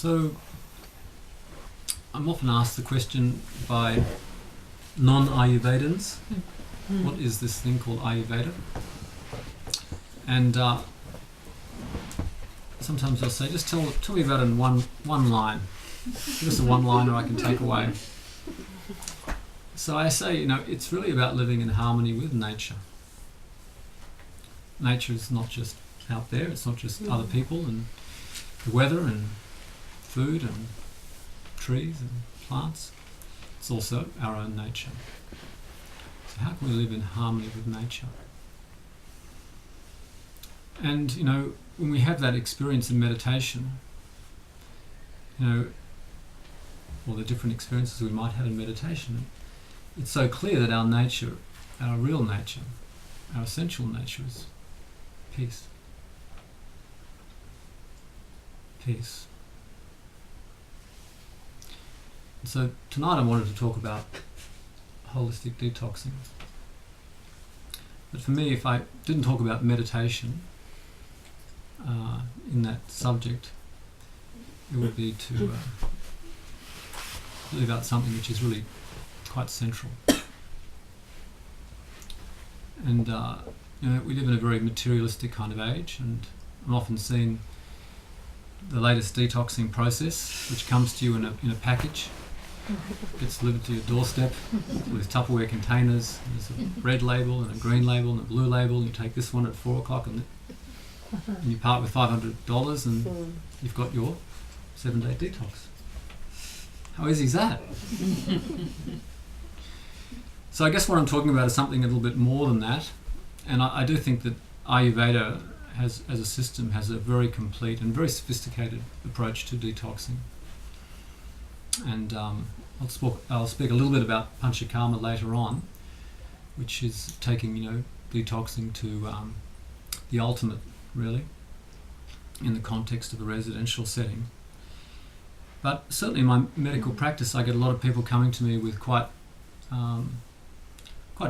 So I'm often asked the question by non-Ayurvedans, what is this thing called Ayurveda? And sometimes they'll say, just tell me about it in one line. Give us a one-liner I can take away. So I say, it's really about living in harmony with nature. Nature is not just out there, it's not just other people and the weather and food and trees and plants. It's also our own nature. So how can we live in harmony with nature? And, when we have that experience in meditation, or the different experiences we might have in meditation, it's so clear that our nature, our real nature, our essential nature is peace. Peace. And so tonight I wanted to talk about holistic detoxing. But for me, if I didn't talk about meditation in that subject, it would be to leave out something which is really quite central. And we live in a very materialistic kind of age, and I'm often seeing the latest detoxing process, which comes to you in a package, gets delivered to your doorstep with Tupperware containers. There's a red label and a green label and a blue label, and you take this one at 4 o'clock and you part with $500 and you've got your 7-day detox. How easy is that? So I guess what I'm talking about is something a little bit more than that, and I do think that Ayurveda as a system has a very complete and very sophisticated approach to detoxing. And I'll speak a little bit about Panchakarma later on, which is taking detoxing to the ultimate, really, in the context of a residential setting. But certainly in my medical practice, I get a lot of people coming to me with quite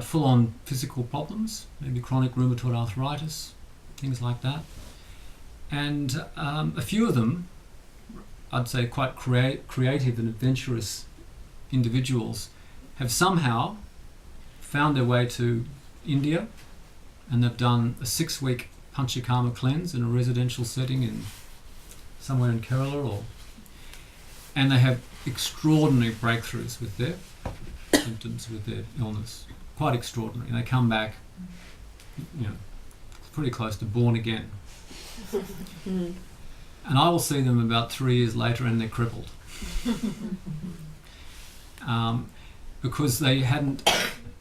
full-on physical problems, maybe chronic rheumatoid arthritis, things like that. And a few of them, I'd say quite creative and adventurous individuals, have somehow found their way to India, and they've done a 6-week Panchakarma cleanse in a residential setting in somewhere in Kerala, and they have extraordinary breakthroughs with their symptoms, with their illness. Quite extraordinary. And they come back, pretty close to born again. And I will see them about 3 years later and they're crippled. Because they hadn't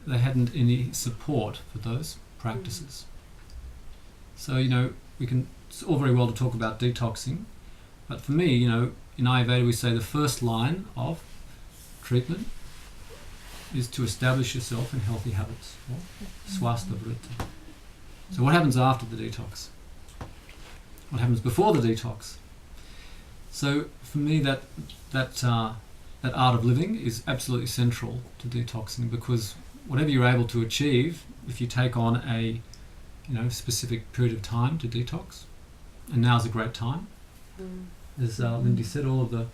any support for those practices. So, it's all very well to talk about detoxing, but for me, in Ayurveda we say the first line of treatment is to establish yourself in healthy habits, or swastha vritti. So what happens after the detox? What happens before the detox? So for me, that art of living is absolutely central to detoxing, because whatever you're able to achieve, if you take on a specific period of time to detox, and now's a great time. As Lindy said, all of the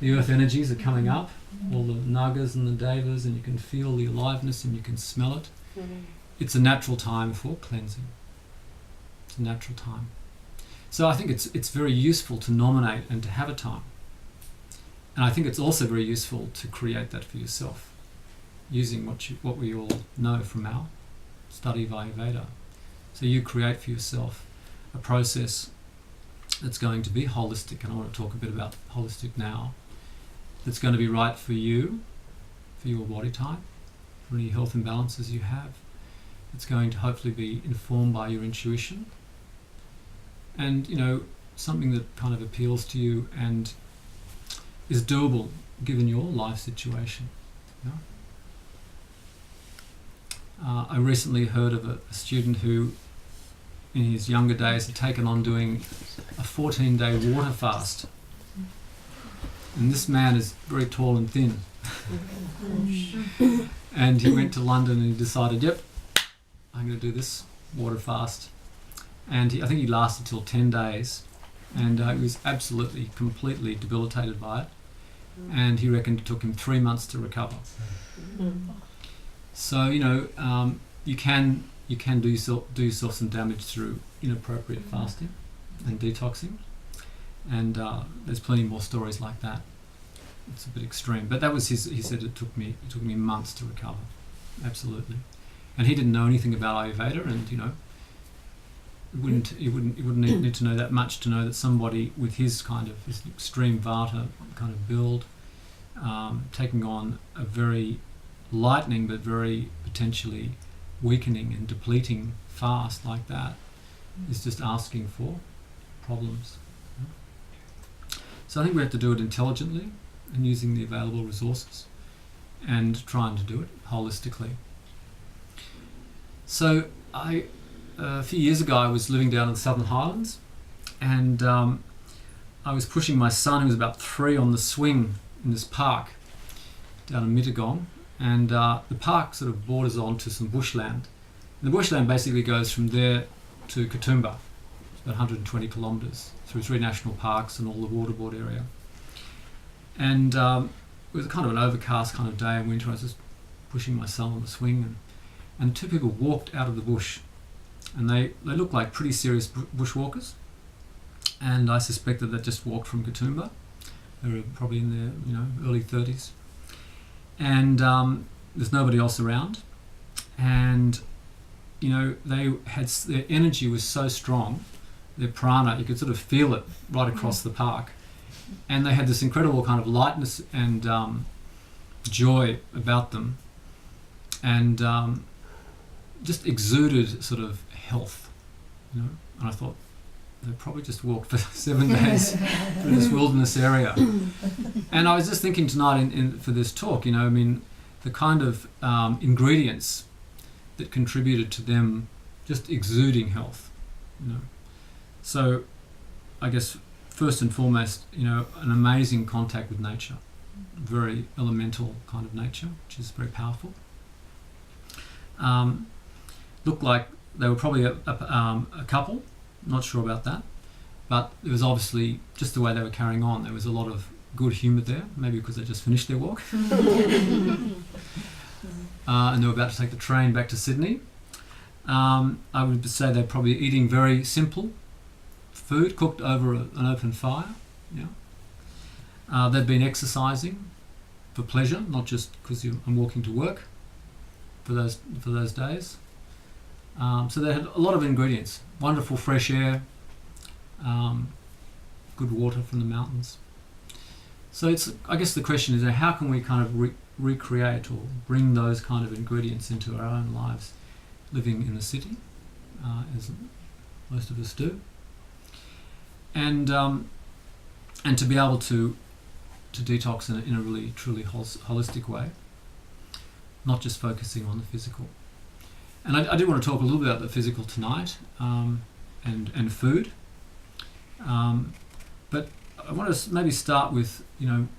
earth energies are coming up, all the nagas and the devas, and you can feel the aliveness and you can smell it. It's a natural time for cleansing. It's a natural time. So I think it's very useful to nominate and to have a time. And I think it's also very useful to create that for yourself, using what we all know from our study of Ayurveda. So you create for yourself a process that's going to be holistic, and I want to talk a bit about holistic now, that's going to be right for you, for your body type, for any health imbalances you have. It's going to hopefully be informed by your intuition, and something that kind of appeals to you and is doable given your life situation. I recently heard of a student who in his younger days had taken on doing a 14-day water fast. And this man is very tall and thin. And he went to London and he decided, yep, I'm going to do this water fast. And I think he lasted till 10 days. and he was absolutely, completely debilitated by it. And he reckoned it took him 3 months to recover. So you can do yourself some damage through inappropriate fasting and detoxing, and there's plenty more stories like that. It's a bit extreme, but that was his. He said it took me months to recover, absolutely, and he didn't know anything about Ayurveda, and he wouldn't need to know that much to know that somebody with his extreme Vata kind of build, taking on a very lightening but very potentially weakening and depleting fast like that is just asking for problems. So I think we have to do it intelligently and using the available resources and trying to do it holistically. So a few years ago I was living down in the Southern Highlands, and I was pushing my son, who was about 3, on the swing in this park down in Mittagong, and the park sort of borders onto some bushland. And the bushland basically goes from there to Katoomba, it's about 120 kilometres, through 3 national parks and all the waterboard area. And it was kind of an overcast kind of day in winter. I was just pushing my son on the swing, and 2 people walked out of the bush, and they looked like pretty serious bushwalkers, and I suspected they just walked from Katoomba. They were probably in their early 30s, and there's nobody else around, and they had, their energy was so strong, their prana, you could sort of feel it right across the park, and they had this incredible kind of lightness and joy about them, and just exuded sort of health, and I thought they probably just walked for 7 days through this wilderness area. And I was just thinking tonight for this talk, the kind of ingredients that contributed to them just exuding health, So I guess first and foremost, an amazing contact with nature, very elemental kind of nature, which is very powerful. Looked like they were probably a couple, not sure about that, but it was obviously just the way they were carrying on. There was a lot of good humour there, maybe because they just finished their walk. And they were about to take the train back to Sydney. I would say they're probably eating very simple food cooked over an open fire. They'd been exercising for pleasure, not just because I'm walking to work for those days. So they had a lot of ingredients: wonderful fresh air, good water from the mountains. So I guess the question is, how can we kind of recreate or bring those kind of ingredients into our own lives, living in the city, as most of us do, and to be able to detox in a really truly holistic way, not just focusing on the physical. And I did want to talk a little bit about the physical tonight, and food, but I want to maybe start with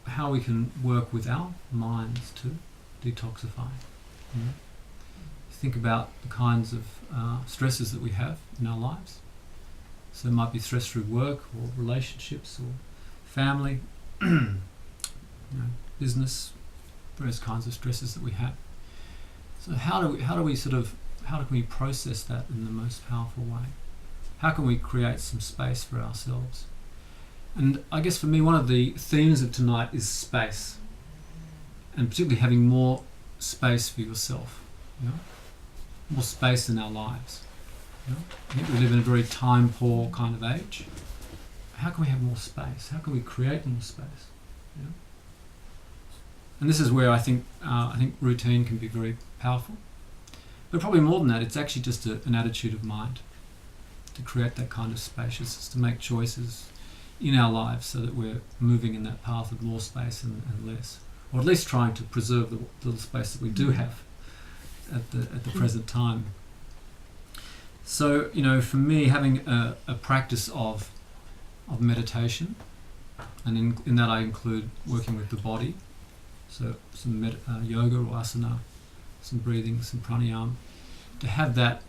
how we can work with our minds to detoxify. Think about the kinds of stresses that we have in our lives. So it might be stress through work or relationships or family, business, various kinds of stresses that we have. So how can we process that in the most powerful way? How can we create some space for ourselves? And I guess for me, one of the themes of tonight is space, and particularly having more space for yourself, more space in our lives. I think we live in a very time-poor kind of age. How can we have more space? How can we create more space? And this is where I think routine can be very powerful. But probably more than that, it's actually just an attitude of mind to create that kind of spaciousness, to make choices in our lives so that we're moving in that path of more space and less, or at least trying to preserve the little space that we do have at the present time. So for me, having a practice of meditation, and in that I include working with the body, so some yoga or asana, some breathing, some pranayama, to have that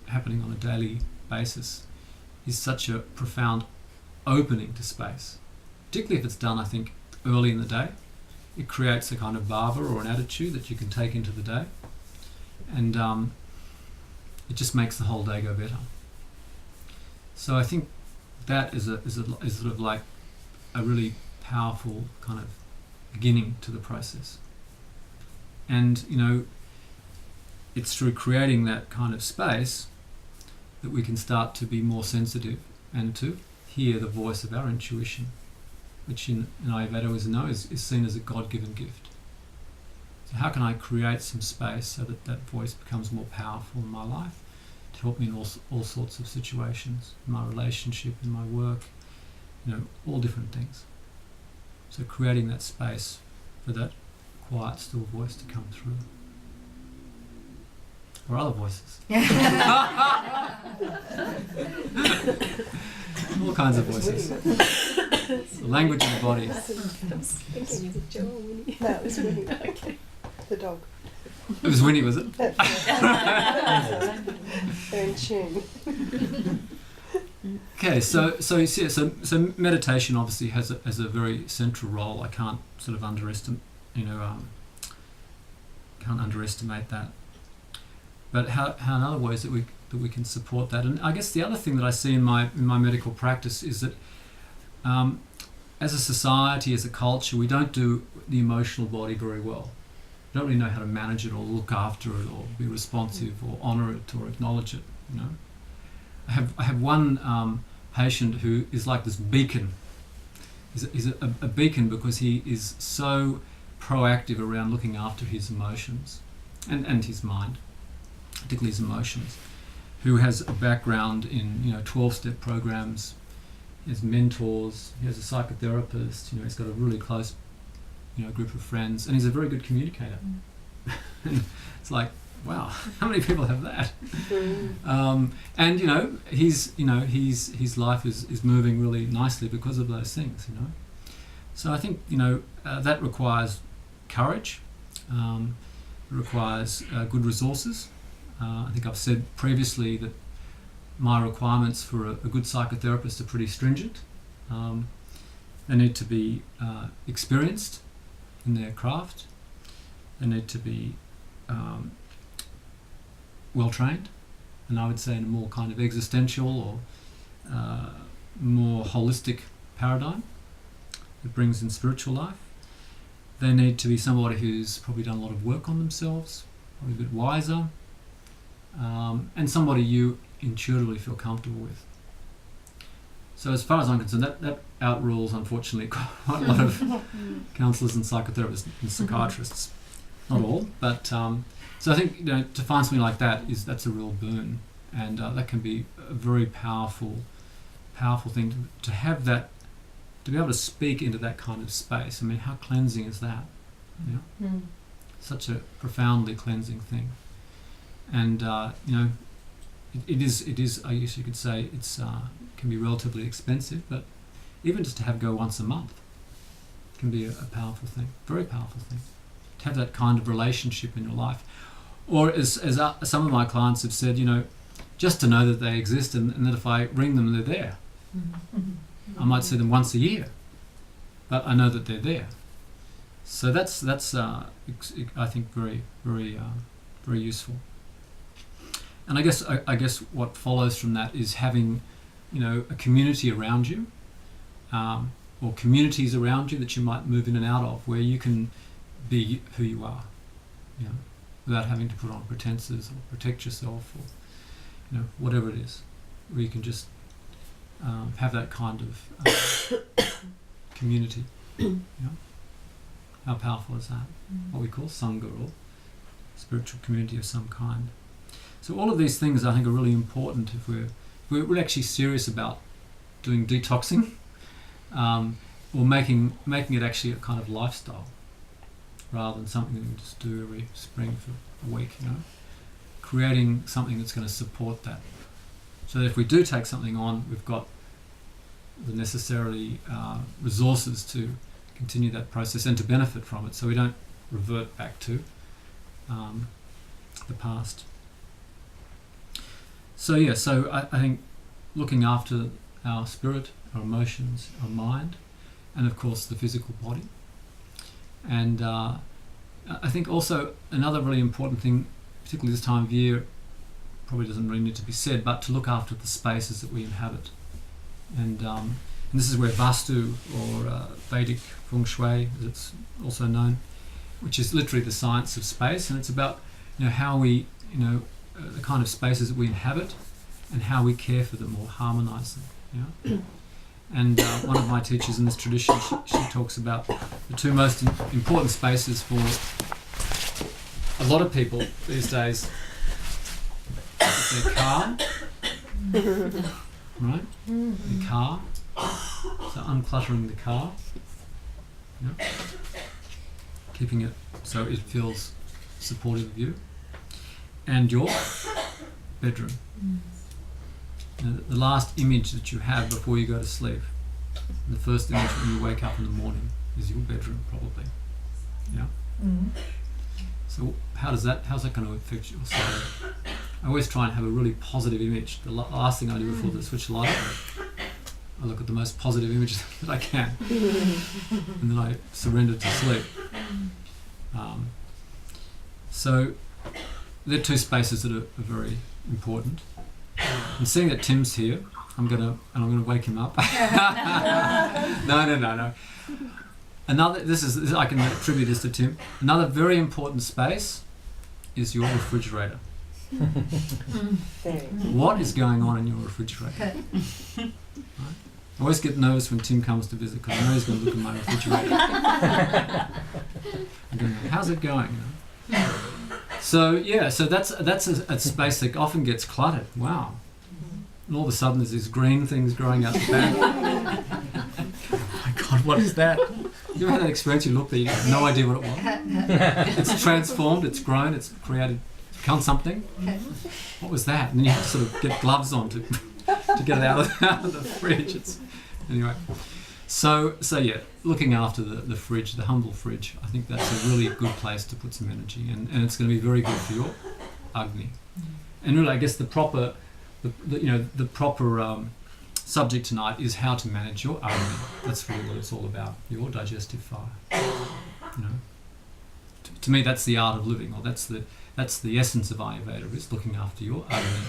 happening on a daily basis is such a profound opening to space, particularly if it's done, I think, early in the day. It creates a kind of bhava or an attitude that you can take into the day, and it just makes the whole day go better. So I think that is sort of like a really powerful kind of beginning to the process. And it's through creating that kind of space that we can start to be more sensitive and to hear the voice of our intuition, which in Ayurveda, as you know, is seen as a God-given gift. So how can I create some space so that that voice becomes more powerful in my life to help me in all sorts of situations, in my relationship, in my work, all different things. So creating that space for that quiet, still voice to come through. Or other voices. All kinds of voices. The language of the body. I was thinking, is it Joe or Winnie? No, it was Winnie. Okay. The dog. It was Winnie, was it? They're in tune. Okay, so you see, so meditation obviously has a very central role. I can't sort of underestimate that. But how in other ways that we can support that, and I guess the other thing that I see in my medical practice is that as a society, as a culture, we don't do the emotional body very well. We don't really know how to manage it or look after it or be responsive or honour it or acknowledge it. I have one patient who is like this beacon. He's a beacon because he is so proactive around looking after his emotions and his mind, particularly his emotions, who has a background in 12-step programs. He has mentors, he has a psychotherapist, he's got a really close group of friends, and he's a very good communicator. And it's like, wow, how many people have that? And his life is moving really nicely because of those things. So I think that requires courage. It requires good resources. I think I've said previously that my requirements for a good psychotherapist are pretty stringent. They need to be experienced in their craft. They need to be well trained, and I would say in a more kind of existential or more holistic paradigm that brings in spiritual life. They need to be somebody who's probably done a lot of work on themselves, probably a bit wiser, and somebody you intuitively feel comfortable with. So as far as I'm concerned, that outrules, unfortunately, quite a lot of counsellors and psychotherapists and psychiatrists. Not all, but so I think to find something like that's a real boon, and that can be a very powerful thing to have that, to be able to speak into that kind of space. I mean, how cleansing is that? Such a profoundly cleansing thing, and it is. I guess you could say it's can be relatively expensive, but even just to have go once a month can be a powerful thing, very powerful thing. To have that kind of relationship in your life, or as some of my clients have said, just to know that they exist and that if I ring them, they're there. I might see them once a year, but I know that they're there. So that's I think very useful. And I guess what follows from that is having a community around you, or communities around you that you might move in and out of, where you can be who you are, without having to put on pretenses or protect yourself, or whatever it is, where you can just have that kind of community. How powerful is that? What we call sangha, or spiritual community of some kind. So all of these things I think are really important if we're actually serious about doing detoxing, or making it actually a kind of lifestyle, rather than something that we just do every spring for a week, creating something that's going to support that. So that if we do take something on, we've got the necessary resources to continue that process and to benefit from it, so we don't revert back to the past. So I think looking after our spirit, our emotions, our mind, and of course the physical body. And I think also another really important thing, particularly this time of year, probably doesn't really need to be said, but to look after the spaces that we inhabit. And this is where Vastu, or Vedic Feng Shui, as it's also known, which is literally the science of space, and it's about how we, the kind of spaces that we inhabit and how we care for them or harmonise them. And one of my teachers in this tradition, she talks about the two most important spaces for a lot of people these days. Their car, right? The car, so uncluttering the car, keeping it so it feels supportive of you, and your bedroom. The last image that you have before you go to sleep, the first image when you wake up in the morning, is your bedroom, probably. Yeah. So how's that going to affect your soul? I always try and have a really positive image. The last thing I do before I switch the light on, I look at the most positive images that I can, and then I surrender to sleep. So they're two spaces that are very important. And seeing that Tim's here, I'm gonna wake him up. No. This I can attribute this to Tim. Another very important space is your refrigerator. What is going on in your refrigerator? Right? I always get nervous when Tim comes to visit because I know he's going to look at my refrigerator. I'm going, how's it going? So that's a space that often gets cluttered. Wow. And all of a sudden there's these green things growing out the back. Oh my God, what is that? You ever had that experience? You look there, you have no idea what it was. It's transformed, it's grown, it's created, it's become something. What was that? And then you have to sort of get gloves on to get it out of the fridge. Anyway. So yeah, looking after the fridge, the humble fridge, I think that's a really good place to put some energy, and it's going to be very good for your Agni. And really, I guess the proper subject tonight is how to manage your Agni. That's really what it's all about, your digestive fire. To me, that's the art of living, or that's the essence of Ayurveda, is looking after your Agni,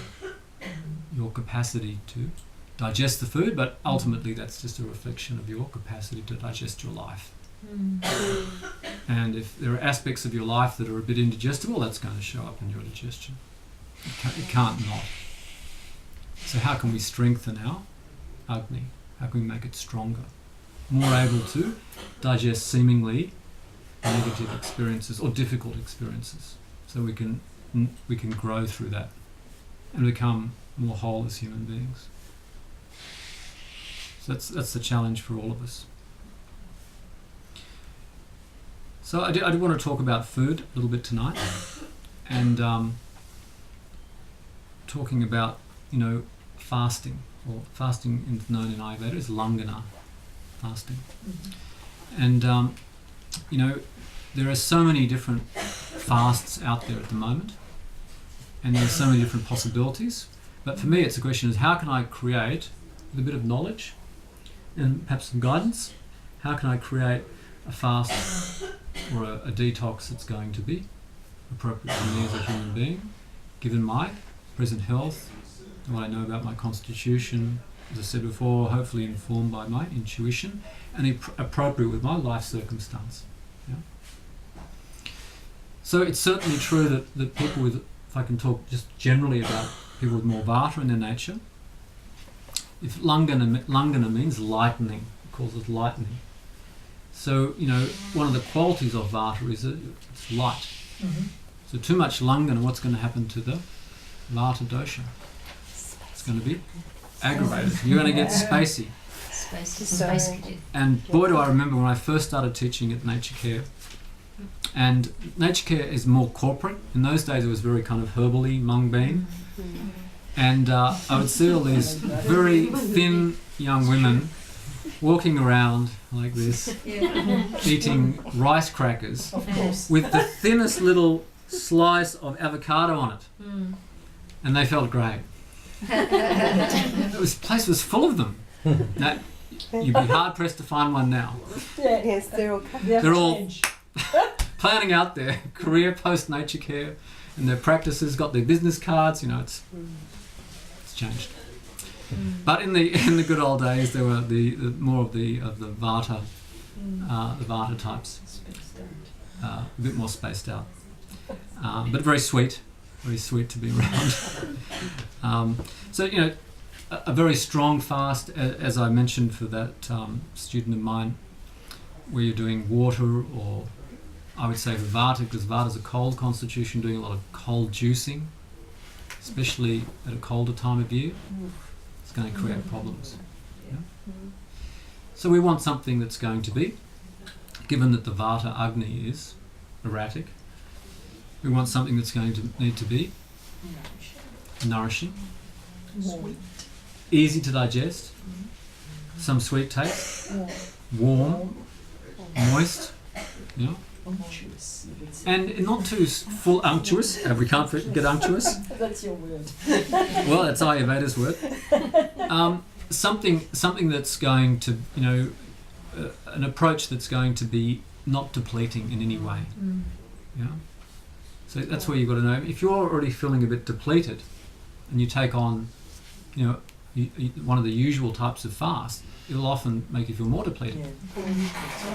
your capacity to digest the food, but ultimately that's just a reflection of your capacity to digest your life. And if there are aspects of your life that are a bit indigestible, that's going to show up in your digestion. It can't not. So how can we strengthen our Agni? How can we make it stronger? More able to digest seemingly negative experiences or difficult experiences, so we can grow through that and become more whole as human beings. So that's the challenge for all of us. So I do want to talk about food a little bit tonight, and talking about fasting, or fasting known in Ayurveda as Langana fasting. And there are so many different fasts out there at the moment, and there are so many different possibilities. But for me, it's a question is, how can I create, with a bit of knowledge and perhaps some guidance, how can I create a fast or a detox that's going to be appropriate for me as a human being, given my present health, and what I know about my constitution, as I said before, hopefully informed by my intuition, and appropriate with my life circumstance. Yeah? So it's certainly true that people with, if I can talk just generally about people with more vata in their nature, if Langana means lightening, it calls it lightening. So, one of the qualities of vata is that it's light. Mm-hmm. So too much Langana, what's going to happen to the vata dosha? It's going to be aggravated. You're going to get spacey. And boy, do I remember when I first started teaching at Nature Care. And Nature Care is more corporate. In those days it was very kind of herbally, mung bean. And I would see all these very thin young women walking around like this, eating rice crackers with the thinnest little slice of avocado on it. And they felt great. The place was full of them. Now, you'd be hard pressed to find one now. Yes, they're all coming. They're all planning out their career post nature care, and their practices, got their business cards. You know, it's changed. But in the good old days, there were the more of the Vata, the Vata types, a bit more spaced out, but very sweet to be around. So you know, a very strong fast, as I mentioned for that student of mine, where you're doing water, or I would say for Vata, because Vata's a cold constitution, doing a lot of cold juicing, especially at a colder time of year. It's going to create problems. Yeah? So we want something that's going to be, given that the Vata Agni is erratic, we want something that's going to need to be nourishing, easy to digest, some sweet taste, warm, moist, you know, and not too full unctuous. We can't get unctuous. That's your word. Well, that's Ayurveda's word. Something that's going to, you know, an approach that's going to be not depleting in any way. You know? So that's where you've got to know. If you're already feeling a bit depleted, and you take on, you know, one of the usual types of fast, it'll often make you feel more depleted.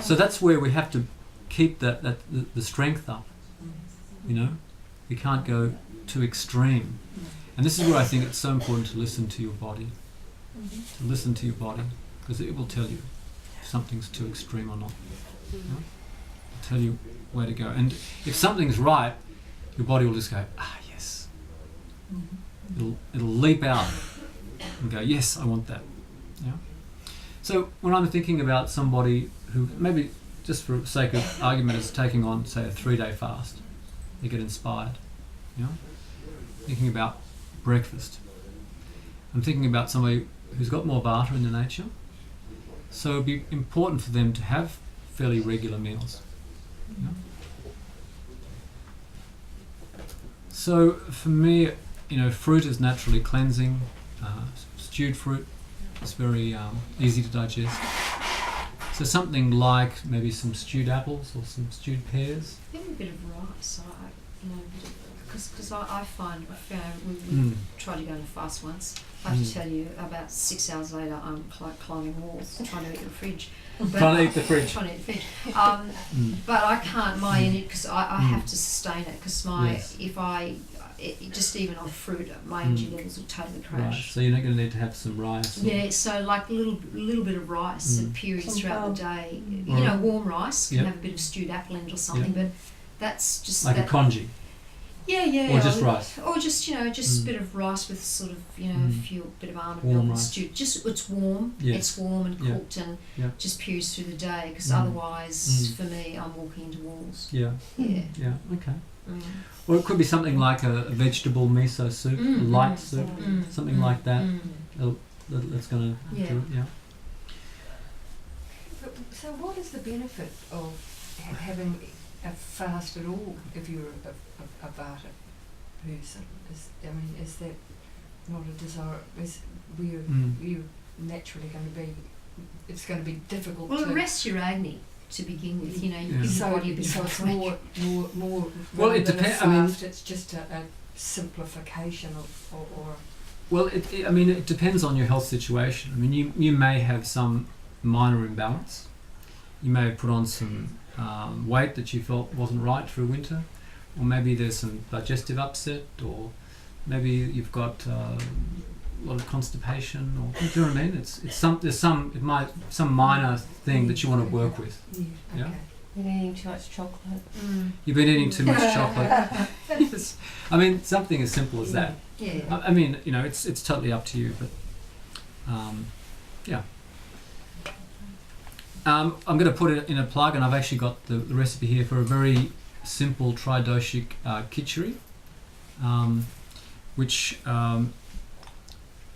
So that's where we have to keep the strength up. You know, we can't go too extreme. And this is where I think it's so important to listen to your body. To listen to your body, because it will tell you if something's too extreme or not. You know? It'll tell you where to go. And if something's right, your body will just go, yes. It'll leap out and go, yes, I want that. Yeah. So when I'm thinking about somebody who maybe, just for sake of argument, is taking on, say, a 3-day fast, they get inspired. You know, thinking about breakfast. I'm thinking about somebody who's got more Vata in their nature, so it'd be important for them to have fairly regular meals. You know? So for me, you know, fruit is naturally cleansing. Stewed fruit is very easy to digest. So something like maybe some stewed apples or some stewed pears. I think a bit of rice, because I found we tried to go on a fast once. I have to tell you, about 6 hours later, I'm climbing walls trying to eat the fridge. Trying to eat the fridge. Trying to eat the fridge. But I can't because I have to sustain it, because just even on fruit, my energy levels will totally crash. Right. So you're not going to need to have some rice. Yeah, so like a little bit of rice at periods throughout the day. You know, warm rice, can have a bit of stewed apple in it or something, but that's just like a congee. Yeah. Or just rice. Or just, you know, just a bit of rice with sort of, you know, a bit of almond milk and stewed. Just, it's warm. Yes. It's warm and cooked and just periods through the day, because otherwise, for me, I'm walking into walls. Yeah. Yeah. Okay. Or it could be something like a vegetable miso soup, a light soup, something like that. That's going to do it. Yeah. So what is the benefit of having a fast at all if you're a Vata person? Is that not a desire? We're naturally going to be, it's going to be difficult Well, to... it rests your Agni to begin with, you know, you give So your body a bit it's of more Well, it than a depends. fast, it's just a simplification or Well, it depends on your health situation. I mean, you may have some minor imbalance. You may have put on some weight that you felt wasn't right through winter, or maybe there's some digestive upset, or maybe you've got a lot of constipation, or do you know what I mean? There's some minor thing that you want to work with. Yeah. Okay. You've been eating too much chocolate. You've been eating too much chocolate. Yes. I mean, something as simple as that. Yeah. I mean, you know, it's totally up to you, but yeah. I'm going to put it in a plug, and I've actually got the recipe here for a very simple tridoshic khichdi, which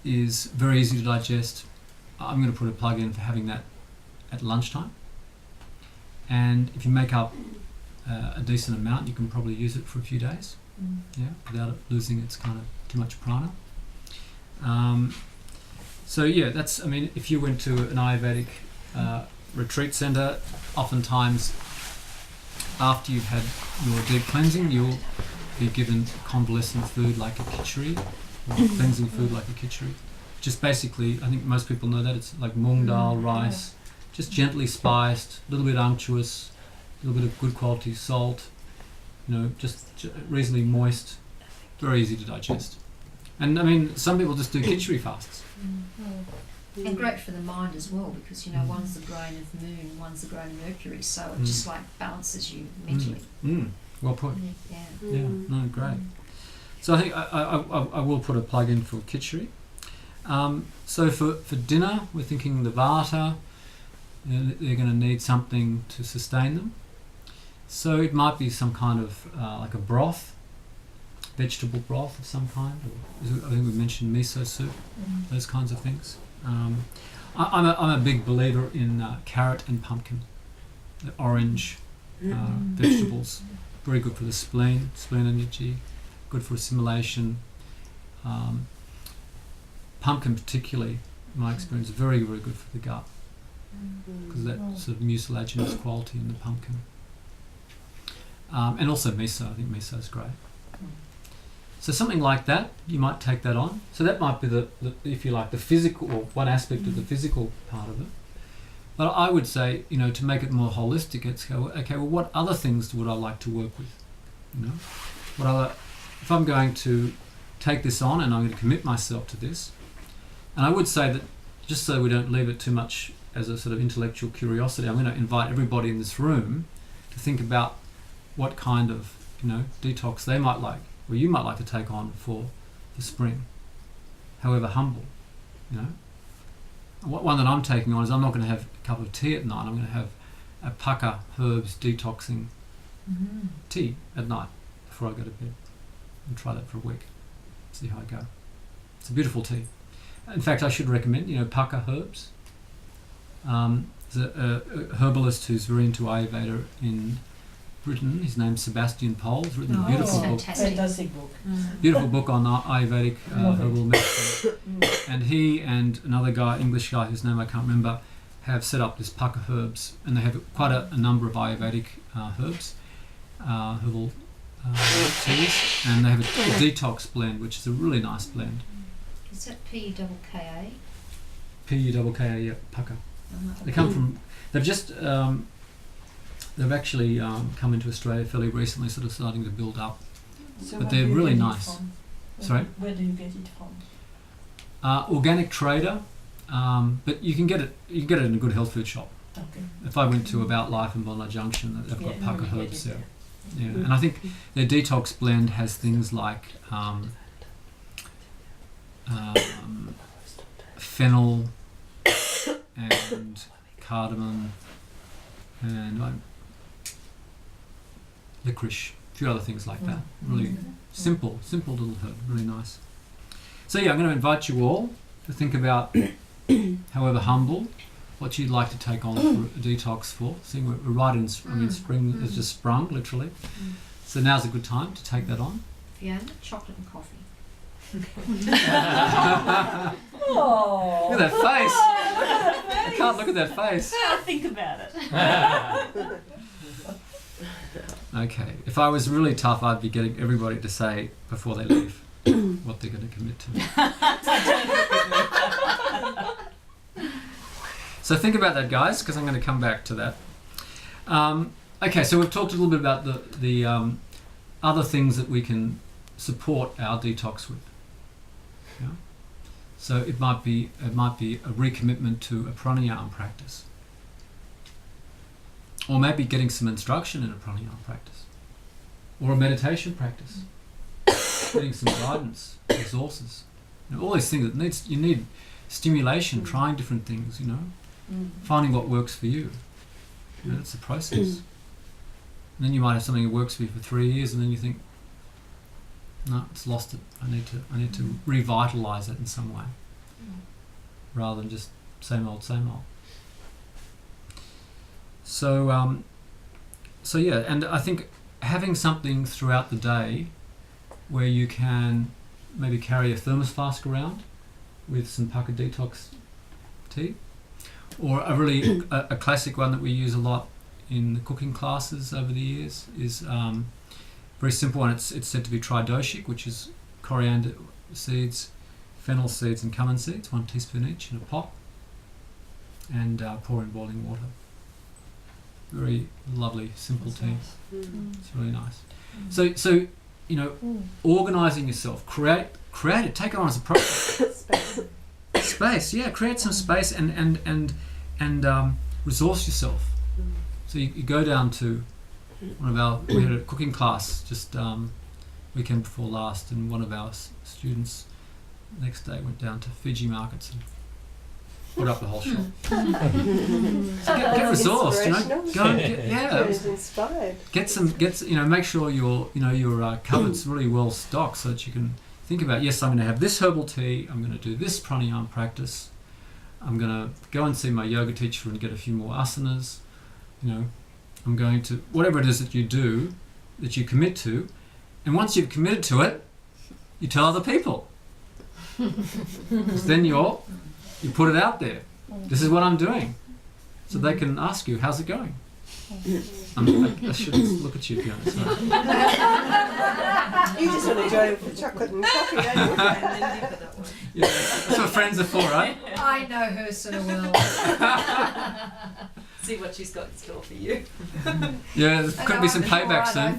is very easy to digest. I'm going to put a plug in for having that at lunchtime. And if you make up a decent amount, you can probably use it for a few days, without it losing its kind of too much prana. So yeah, that's. I mean, if you went to an Ayurvedic retreat centre, oftentimes after you've had your deep cleansing, you'll be given convalescent food like a khichdi, or cleansing food like a khichdi. Just basically, I think most people know that it's like mung dal, rice, just gently spiced, a little bit unctuous, a little bit of good quality salt, just reasonably moist, very easy to digest. And I mean, some people just do khichdi fasts. And great for the mind as well, because one's the grain of moon, one's the grain of Mercury, so it just like balances you mentally. Well put. Yeah. Yeah, no, great. So I think I will put a plug in for khichdi. So for dinner, we're thinking the vata. They're going to need something to sustain them. So it might be some kind of like a broth, vegetable broth of some kind. Or I think we mentioned miso soup, those kinds of things. I'm a big believer in carrot and pumpkin, the orange vegetables. Very good for the spleen energy, good for assimilation. Pumpkin particularly, in my experience, very, very good for the gut, because of that sort of mucilaginous quality in the pumpkin. And also miso, I think miso is great. So something like that, you might take that on. So that might be the if you like, the physical, or one aspect of the physical part of it. But I would say, to make it more holistic, it's go, okay, well, what other things would I like to work with? What other, if I'm going to take this on and I'm going to commit myself to this, and I would say that just so we don't leave it too much as a sort of intellectual curiosity, I'm going to invite everybody in this room to think about what kind of, detox they might like, or you might like to take on for the spring, however humble, One that I'm taking on is I'm not going to have a cup of tea at night. I'm going to have a Paka herbs detoxing tea at night before I go to bed, and try that for a week, see how I go. It's a beautiful tea. In fact, I should recommend, Paka herbs. There's a herbalist who's very into Ayurveda in Britain. His name's Sebastian Pole. He's written a beautiful book. Fantastic book. Beautiful book on Ayurvedic herbal medicine. And he and another guy, English guy whose name I can't remember, have set up this Paka herbs, and they have quite a number of Ayurvedic herbs, herbal teas, and they have a detox blend, which is a really nice blend. Is that P-double-K-A? P-double-K-A, yeah, Paka. They come from, they've just, they've actually come into Australia fairly recently, sort of starting to build up. So But where they're do you really get it nice. from? Sorry? Where do you get it from? Organic trader, but you can get it in a good health food shop. Okay. If I went to About Life in Bondi Junction, they've got Paka you get herbs it there. Yeah, and I think their detox blend has things like fennel and cardamom and licorice, a few other things like that. Really simple little herb, really nice. So yeah, I'm going to invite you all to think about, however humble, what you'd like to take on for a detox for. Seeing we're right in, spring has just sprung, literally. So now's a good time to take that on. Fiona, chocolate and coffee. Oh. Look at that face! I can't look at that face. Think about it. Okay, if I was really tough, I'd be getting everybody to say before they leave what they're going to commit to. So think about that, guys, because I'm going to come back to that. Okay, so we've talked a little bit about the other things that we can support our detox with. Yeah? So it might be a recommitment to a pranayama practice, or maybe getting some instruction in a pranayama practice, or a meditation practice, getting some guidance, resources, all these things that you need stimulation, trying different things, finding what works for you. That's the process. And then you might have something that works for you for 3 years, and then you think, no, it's lost it. I need to revitalise it in some way, rather than just same old, same old. So yeah, and I think having something throughout the day where you can maybe carry a thermos flask around, with some Pukka detox tea. Or a really a classic one that we use a lot in the cooking classes over the years is very simple one. It's said to be tridoshic, which is coriander seeds, fennel seeds and cumin seeds, 1 teaspoon each in a pot, and pour in boiling water. Very lovely, simple tea. It's really nice. So you know, organising yourself, create it, take it on as a project. Space, yeah, create some space and resource yourself. So you go down to we had a cooking class just weekend before last, and one of our students next day went down to Fiji markets and put up the whole shop. So get resourced, you know. Go and Inspired. make sure your cupboard's really well stocked so that you can think about, yes, I'm going to have this herbal tea, I'm going to do this pranayama practice, I'm going to go and see my yoga teacher and get a few more asanas, I'm going to, whatever it is that you do, that you commit to, and once you've committed to it, you tell other people. Because then you put it out there. This is what I'm doing. So they can ask you, how's it going? I shouldn't look at you, to be honest. You just want to join for chocolate and coffee, don't you? Yeah, that's what friends are for, right? I know her so well. See what she's got in store for you. Yeah, there could be some payback soon.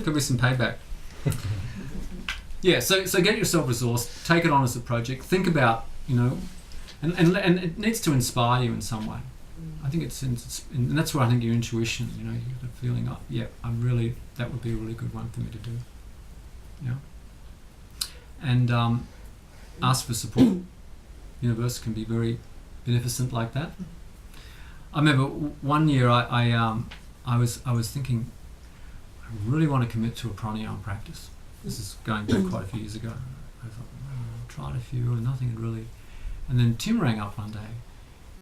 Could be some payback. Yeah, so get yourself resourced, take it on as a project, think about, and it needs to inspire you in some way. I think and that's where I think your intuition, you get a feeling of, that would be a really good one for me to do. Yeah. And ask for support. The universe can be very beneficent like that. I remember one year I was thinking, I really want to commit to a pranayama practice. This is going back quite a few years ago. I thought, I tried a few and nothing had really. And then Tim rang up one day